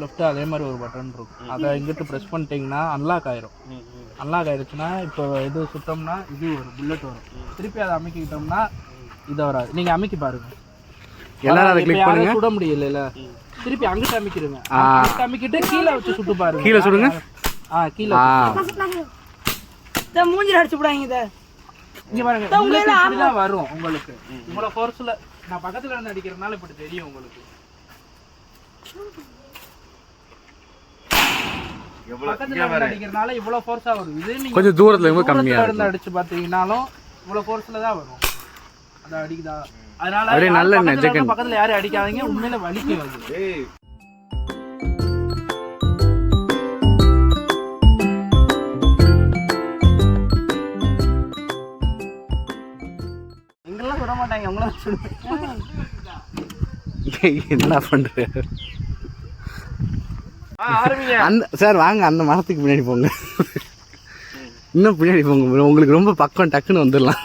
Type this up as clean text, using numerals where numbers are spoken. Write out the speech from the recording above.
Left அதே மாதிரி ஒரு பட்டன் இருக்கும். அதை இங்கிட்டு ப்ரெஸ் பண்ணிட்டீங்கன்னா அன்லாக் ஆயிரும். அன்லாக் ஆயிடுச்சுன்னா இப்போ இது சுட்டோம்னா இது ஒரு புல்லட் வரும். திருப்பி அதை அமைக்கிட்டோம்னா இதை வராது. நீங்கள் அமைக்கி பாருங்க. எல்லாரும் அதை கிளிக் பண்ணுங்க. சுட முடியல, திருப்பி அங்கிட்டு அமைக்கிடுங்க. அங்கிட்டு அமைக்கிட்டு கீழே வச்சு சுட்டு பாருங்க. கீழே சுடுங்க. கீழே மூஞ்சில அடிச்சு விடாங்க. இதை இங்க பாருங்க, இப்படிதான் வரும் உங்களுக்கு. இவ்வளவு ஃபோர்ஸ்ல நான் பக்கத்துல இருந்து அடிக்கிறதுனால இப்படி தெரியும் உங்களுக்கு. பக்கத்துல இருந்து அடிக்கிறதுனால இவ்வளவு ஃபோர்ஸா வரும். இது நீங்க கொஞ்சம் தூரத்துல இருந்து கம்மியா இருந்து அடிச்சு பாத்தீங்கன்னாலும் இவ்வளவு ஃபோர்ஸ்ல தான் வரும். அத அடிக்குதா, அதனால அப்படியே நல்ல பக்கத்துல யாரும் அடிக்காதீங்க. உண்மையில வலிக்கும் அது. எங்கெல்லாம் சுட மாட்டாங்க, அவங்களாம் சுடுவாங்க. என்ன பண்ற? அந்த சார் வாங்க, அந்த மரத்துக்கு பின்னாடி போங்க. இன்னும் பின்னாடி போங்க, உங்களுக்கு ரொம்ப பக்கம், டக்குன்னு வந்துடலாம்.